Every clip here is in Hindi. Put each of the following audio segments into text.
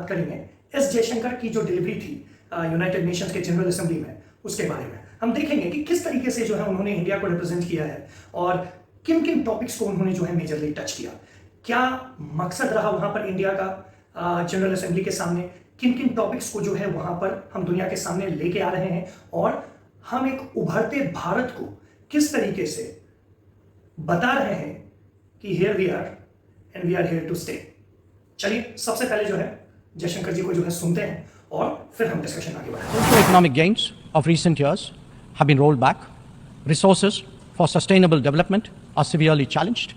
बात करेंगे एस जयशंकर की जो डिलीवरी थी यूनाइटेड नेशंस के जनरल असेंबली में, उसके बारे में हम देखेंगे कि किस तरीके से जो है उन्होंने इंडिया को रिप्रेजेंट किया है और किन किन टॉपिक्स को उन्होंने जो है मेजरली टच किया, क्या मकसद रहा वहां पर इंडिया का जनरल असेंबली के सामने, किन किन टॉपिक्स को जो है वहां पर हम दुनिया के सामने लेके आ रहे हैं और हम एक उभरते भारत को किस तरीके से बता रहे हैं कि here we are and we are here to stay. चलिए सबसे पहले जो है जयशंकर जी को जो है सुनते हैं और फिर हम डिस्कशन आगे बढ़ाते हैं। Socio-economic gains of recent years have been rolled back. Resources for sustainable development are severely challenged,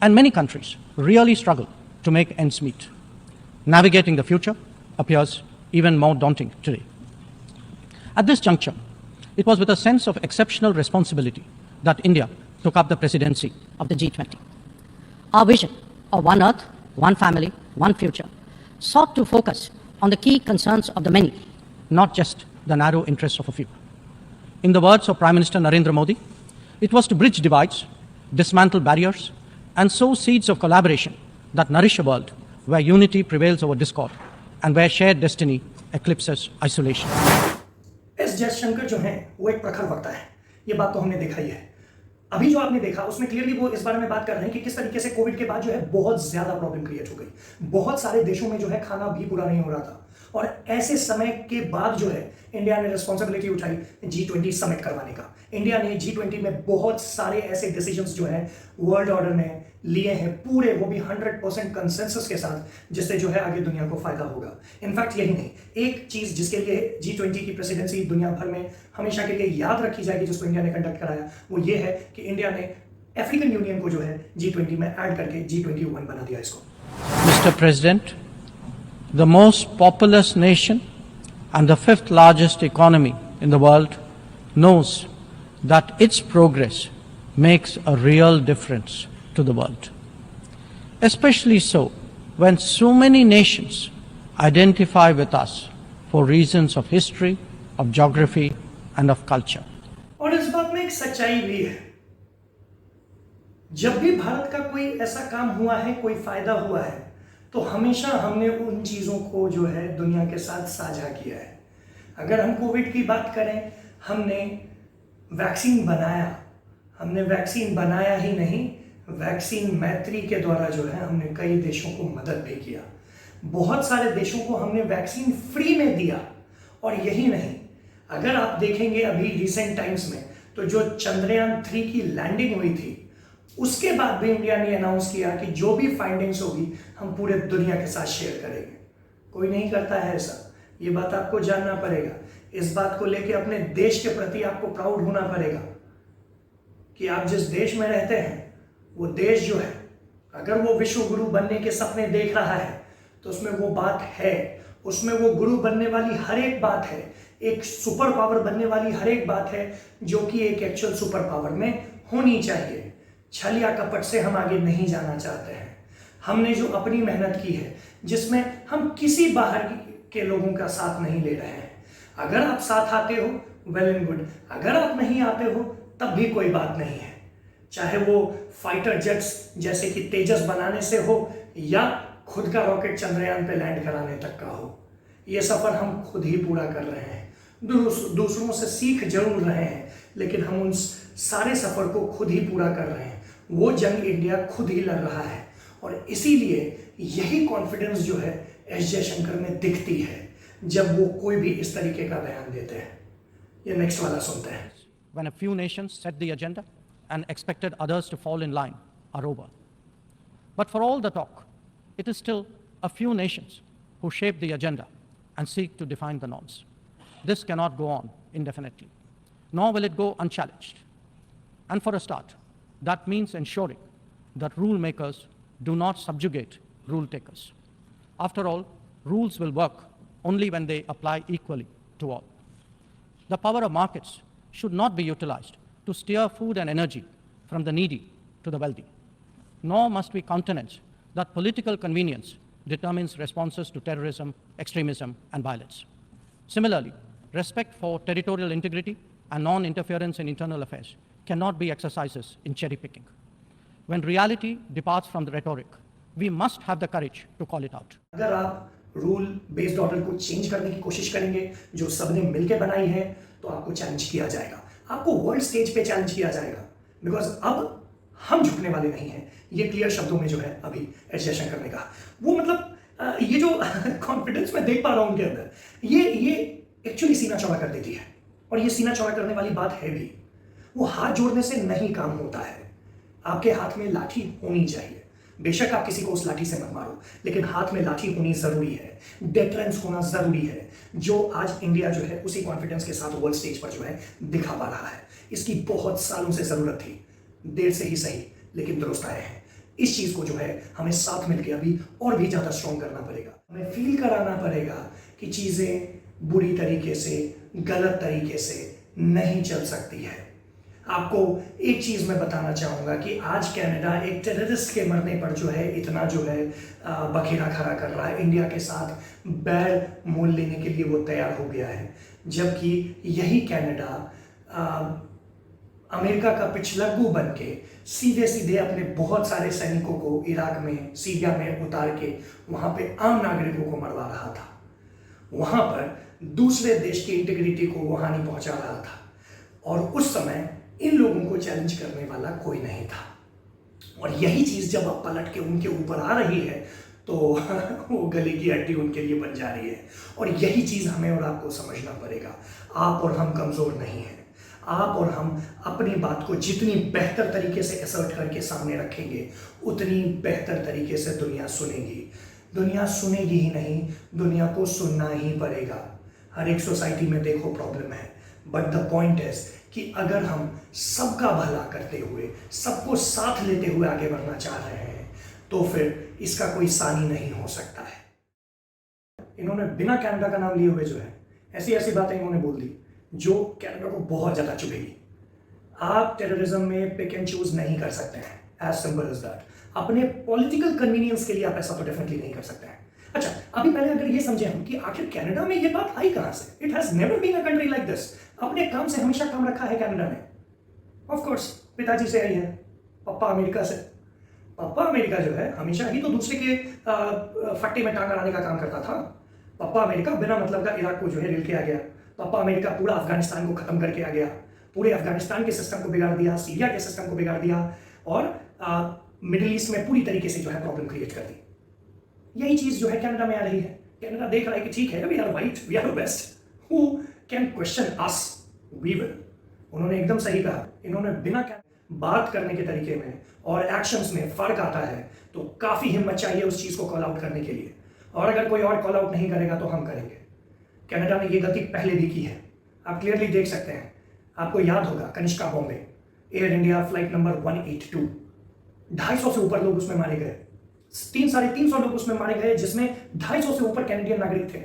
and many countries really struggle to make ends meet. Navigating the future appears even more daunting today. At this juncture, it was with a sense of exceptional responsibility that India took up the presidency of the G20. Our vision of one Earth, one family, one future sought to focus on the key concerns of the many, not just the narrow interests of a few. In the words of Prime Minister Narendra Modi, it was to bridge divides, dismantle barriers, and sow seeds of collaboration that nourish a world where unity prevails over discord and where shared destiny eclipses isolation. S Jaishankar जो हैं वो एक प्रखर वक्ता है, ये बात तो हमने देखा ही है। अभी जो आपने देखा उसमें क्लियरली वो इस बारे में बात कर रहे हैं कि किस तरीके से कोविड के बाद जो है बहुत ज्यादा प्रॉब्लम क्रिएट हो गई, बहुत सारे देशों में जो है खाना भी पूरा नहीं हो रहा था और ऐसे समय के बाद जो है इंडिया ने रिस्पॉन्सिबिलिटी उठाई G20 समिट करवाने का। इंडिया ने G20 में बहुत सारे ऐसे डिसीजंस जो है वर्ल्ड ऑर्डर ने लिए हैं पूरे, वो भी 100% कंसेंसस के साथ, जिससे जो है आगे दुनिया को फायदा होगा। इनफैक्ट यही नहीं, एक चीज जिसके लिए G20 की प्रेसिडेंसी दुनिया भर में हमेशा के लिए याद रखी जाएगी, जिसको इंडिया ने कंडक्ट कराया, वो ये है कि इंडिया ने अफ्रीकन यूनियन को जो है G20 में ऐड करके G21 बना दिया इसको। Mr. President, the most populous nation and the fifth largest economy in the world knows that its progress makes a real difference to the world. Especially so when so many nations identify with us for reasons of history, of geography and of culture. और इस बात में एक सच्चाई भी है, जब भी भारत का कोई ऐसा काम हुआ है, कोई फायदा हुआ है, तो हमेशा हमने उन चीज़ों को जो है दुनिया के साथ साझा किया है। अगर हम कोविड की बात करें, हमने वैक्सीन बनाया, हमने वैक्सीन बनाया ही नहीं, वैक्सीन मैत्री के द्वारा जो है हमने कई देशों को मदद भी किया, बहुत सारे देशों को हमने वैक्सीन फ्री में दिया। और यही नहीं, अगर आप देखेंगे अभी रिसेंट टाइम्स में तो जो चंद्रयान 3 की लैंडिंग हुई थी, उसके बाद भी इंडिया ने अनाउंस किया कि जो भी फाइंडिंग्स होगी हम पूरे दुनिया के साथ शेयर करेंगे। कोई नहीं करता है ऐसा, ये बात आपको जानना पड़ेगा। इस बात को लेके अपने देश के प्रति आपको प्राउड होना पड़ेगा कि आप जिस देश में रहते हैं वो देश जो है, अगर वो विश्व गुरु बनने के सपने देख रहा है तो उसमें वो बात है, उसमें वो गुरु बनने वाली हर एक बात है, एक सुपर पावर बनने वाली हर एक बात है, जो कि एक एक्चुअल सुपर पावर में होनी चाहिए। छल या कपट से हम आगे नहीं जाना चाहते हैं। हमने जो अपनी मेहनत की है, जिसमें हम किसी बाहर के लोगों का साथ नहीं ले रहे हैं। अगर आप साथ आते हो वेल एंड गुड, अगर आप नहीं आते हो तब भी कोई बात नहीं है, चाहे वो फाइटर जेट्स जैसे कि तेजस बनाने से हो या खुद का रॉकेट चंद्रयान पे लैंड कराने तक का हो। ये सफर हम खुद ही पूरा कर रहे हैं, दूसरों से सीख जरूर रहे हैं, लेकिन हम उन सारे सफर को खुद ही पूरा कर रहे हैं। वो जंग इंडिया खुद ही लड़ रहा है और इसीलिए यही कॉन्फिडेंस जो है एस जयशंकर में दिखती है जब वो कोई भी इस तरीके का बयान देते हैं। ये नेक्स्ट वाला सुनते हैं। When a few nations set the agenda and expected others to fall in line are over. But for all the talk, it is still a few nations who shape the agenda and seek to define the norms. This cannot go on indefinitely, nor will it go unchallenged. And for a start, that means ensuring that rule makers do not subjugate rule takers. After all, rules will work only when they apply equally to all. The power of markets should not be utilized to steer food and energy from the needy to the wealthy. Nor must we countenance that political convenience determines responses to terrorism, extremism, and violence. Similarly, respect for territorial integrity and non-interference in internal affairs cannot be exercises in cherry picking. When reality departs from the rhetoric, we must have the courage to call it out. अगर आप रूल बेस्ड ऑर्डर को चेंज करने की कोशिश करेंगे जो सबने मिलकर बनाई है, तो आपको चैलेंज किया जाएगा, आपको वर्ल्ड स्टेज पे चैलेंज किया जाएगा। बिकॉज अब हम झुकने वाले नहीं हैं, ये क्लियर शब्दों में जो है अभी एस जयशंकर ने कहा। वो मतलब ये जो कॉन्फिडेंस मैं देख पा रहा हूं उनके अंदर, ये एक्चुअली सीना चौड़ा कर देती है। और ये सीना चौड़ा करने वाली बात है भी। वो हाथ जोड़ने से नहीं काम होता है, आपके हाथ में लाठी होनी चाहिए। बेशक आप किसी को उस लाठी से मत मारो, लेकिन हाथ में लाठी होनी जरूरी है, डेटरेंस होना जरूरी है, जो आज इंडिया जो है उसी कॉन्फिडेंस के साथ वर्ल्ड स्टेज पर जो है दिखा पा रहा है। इसकी बहुत सालों से जरूरत थी, देर से ही सही लेकिन दुरुस्त आए हैं। इस चीज को जो है हमें साथ मिलकर अभी और भी ज्यादा स्ट्रॉन्ग करना पड़ेगा। हमें फील कराना पड़ेगा कि चीजें बुरी तरीके से, गलत तरीके से नहीं चल सकती है। आपको एक चीज मैं बताना चाहूंगा कि आज कनाडा एक टेररिस्ट के मरने पर जो है इतना जो है बखेड़ा खड़ा कर रहा है, इंडिया के साथ बैर मोल लेने के लिए वो तैयार हो गया है, जबकि यही कनाडा अमेरिका का पिछलग्गू बन के सीधे सीधे अपने बहुत सारे सैनिकों को इराक में, सीरिया में उतार के वहां पे आम नागरिकों को मरवा रहा था। वहां पर दूसरे देश की इंटीग्रिटी को वो हानि पहुंचा रहा था, और उस समय इन लोगों को चैलेंज करने वाला कोई नहीं था। और यही चीज जब अब पलट के उनके ऊपर आ रही है तो वो गले की हड्डी उनके लिए बन जा रही है। और यही चीज हमें और आपको समझना पड़ेगा। आप और हम कमजोर नहीं हैं। आप और हम अपनी बात को जितनी बेहतर तरीके से असर्ट करके सामने रखेंगे, उतनी बेहतर तरीके से दुनिया सुनेगी। दुनिया सुनेगी ही नहीं, दुनिया को सुनना ही पड़ेगा। हर एक सोसाइटी में देखो प्रॉब्लम है, बट द पॉइंट इज कि अगर हम सबका भला करते हुए, सबको साथ लेते हुए आगे बढ़ना चाह रहे हैं, तो फिर इसका कोई सानी नहीं हो सकता है। इन्होंने बिना कनाडा का नाम लिए हुए जो है ऐसी ऐसी बातें इन्होंने बोल दी जो कनाडा को बहुत ज्यादा चुभेगी। आप टेररिज्म में पिक एंड चूज नहीं कर सकते हैं, एज सिंपल एज दैट। अपने पॉलिटिकल कन्वीनियंस के लिए आप ऐसा तो डेफिनेटली नहीं कर सकते हैं। अच्छा, अभी पहले अगर ये समझे हम कि आखिर कनाडा में ये बात आई कहां से। It has never been a country like this. अपने काम से हमेशा काम रखा है कनाडा ने। ऑफ कोर्स पिताजी से आई है, पापा अमेरिका से। पापा अमेरिका जो है हमेशा ही तो दूसरे के फट्टे में टांग अड़ाने का काम करता था। पापा अमेरिका बिना मतलब का इराक को जो है रिल के आ गया। पापा अमेरिका पूरा अफगानिस्तान को खत्म करके आ गया, पूरे अफगानिस्तान के सिस्टम को बिगाड़ दिया, सीरिया के सिस्टम को बिगाड़ दिया, और मिडिल ईस्ट में पूरी तरीके से जो है प्रॉब्लम क्रिएट कर दी। यही चीज जो है कनाडा में आ रही है। कनाडा देख रहा है कि ठीक है, we are white, we are the best, who can question us, we will. उन्होंने एकदम सही कहा। इन्होंने बिना बात करने के तरीके में और एक्शंस में फर्क आता है, तो काफी हिम्मत चाहिए उस चीज को कॉल आउट करने के लिए। और अगर कोई और कॉल आउट नहीं करेगा तो हम करेंगे। कनाडा ने ये गलती पहले भी की है, आप क्लियरली देख सकते हैं। आपको याद होगा Kanishka Bombay, air India flight number 182, 250 से ऊपर लोग उसमें मारे गए। 300-350 लोग उसमें मारे गए, जिसमें 250 से ऊपर कैनेडियन नागरिक थे।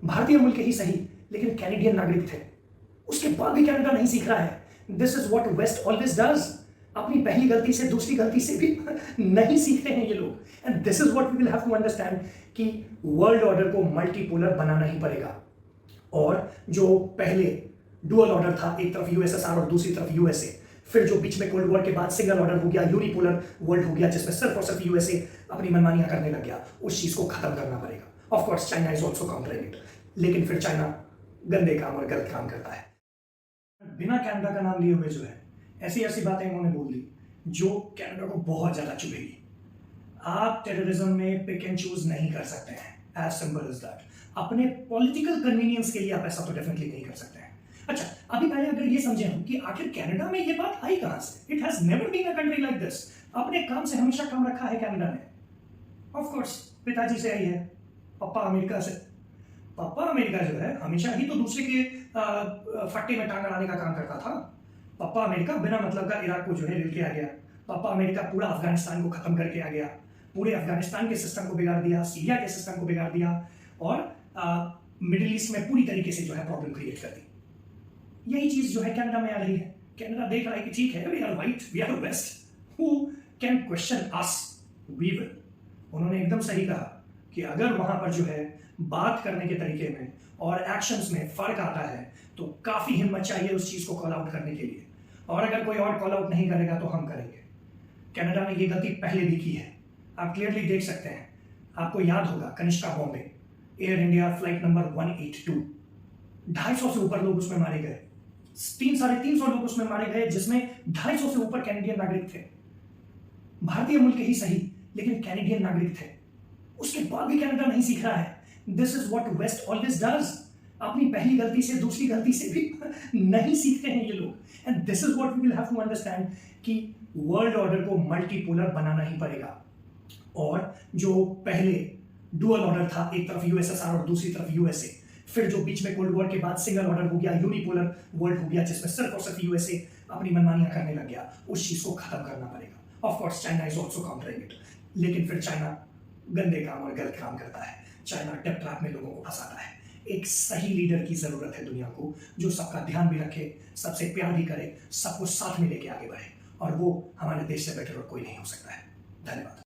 भारतीय मूल के ही सही, लेकिन कैनेडियन नागरिक थे। उसके बाद भी कनाडा नहीं सीख रहा है। This is what west always does. अपनी पहली गलती से, दूसरी गलती से भी नहीं सीखते हैं ये लोग। And this is what we will have to understand कि वर्ल्ड ऑर्डर को मल्टीपोलर बनाना ही पड़ेगा। और जो पहले डुअल ऑर्डर था, एक तरफ यूएसएसआर और दूसरी तरफ यूएसए, फिर जो बीच में कोल्ड वॉर के बाद सिंगल ऑर्डर हो गया, यूनिपोलर वर्ल्ड हो गया, जिसमें सिर्फ और सिर्फ यूएसए अपनी मनमानियां करने लग गया, उस चीज को खत्म करना पड़ेगा। Of course China is also countering it, लेकिन फिर चाइना गंदे काम और गलत काम करता है। बिना कनाडा का नाम लिए हुए जो है ऐसी ऐसी बातें इन्होंने बोल दी जो कनाडा को बहुत ज्यादा चुभेगी। आप टेररिज्म में पिक एंड चूज नहीं कर सकते हैं, एज सिंपल एज दैट। अपने पॉलिटिकल कन्वीनियंस के लिए आप ऐसा तो डेफिनेटली नहीं कर सकते हैं। अच्छा, अभी पहले अगर ये समझे हम कि आखिर कनाडा में ये बात आई कहां से। It has never been a country like this. अपने काम से हमेशा काम रखा है कनाडा ने। ऑफ कोर्स पिताजी से आई है, पापा अमेरिका से। पापा अमेरिका जो है हमेशा ही तो दूसरे के फट्टे में टांग अड़ाने का काम करता था। पापा अमेरिका बिना मतलब का इराक को जो है रिल के आ गया। पापा अमेरिका पूरा अफगानिस्तान को खत्म करके आ गया, पूरे अफगानिस्तान के सिस्टम को बिगाड़ दिया, सीरिया के सिस्टम को बिगाड़ दिया, और मिडिल ईस्ट में पूरी तरीके से जो है प्रॉब्लम क्रिएट कर दी। यही चीज जो है कनाडा में आ रही है। कनाडा देख रहा है कि ठीक है, we are white, we are the best, who can question us, we will. उन्होंने एकदम सही कहा कि अगर वहां पर जो है बात करने के तरीके में और एक्शंस में फर्क आता है, तो काफी हिम्मत चाहिए उस चीज को कॉल आउट करने के लिए। और अगर कोई और कॉल आउट नहीं करेगा तो हम करेंगे। कनाडा ने ये गलती पहले भी की है, आप क्लियरली देख सकते हैं। आपको याद होगा Kanishka Bombay, air India flight number 182, 250 से ऊपर लोग उसमें मारे गए, 300-350 लोग उसमें मारे गए, जिसमें 250 से ऊपर कैनेडियन नागरिक थे। भारतीय मूल के ही सही, लेकिन कैनेडियन नागरिक थे। उसके बाद भी कनाडा नहीं सीख रहा है। This is what west always does. अपनी पहली गलती से दूसरी गलती से भी नहीं सीखते हैं ये लोग। And this is what we will have to understand कि वर्ल्ड ऑर्डर को मल्टीपोलर बनाना ही पड़ेगा। और जो पहले डुअल ऑर्डर था, एक तरफ यूएसएसआर और दूसरी तरफ यूएसए, फिर जो बीच में कोल्ड वॉर के बाद सिंगल ऑर्डर हो गया, यूनिपोलर वर्ल्ड हो गया, जिसमें सिर्फ और सिर्फ यूएसए अपनी मनमानियां करने लग गया, उस चीज को खत्म करना पड़ेगा। Of course China is also countering it, लेकिन फिर चाइना गंदे काम और गलत काम करता है। चाइना टेप ट्रैप में लोगों को फंसाता है। एक सही लीडर की जरूरत है दुनिया को, जो सबका ध्यान भी रखे, सबसे प्यार भी करे, सबको साथ में लेके आगे बढ़े, और वो हमारे देश से बेटर और कोई नहीं हो सकता है। धन्यवाद।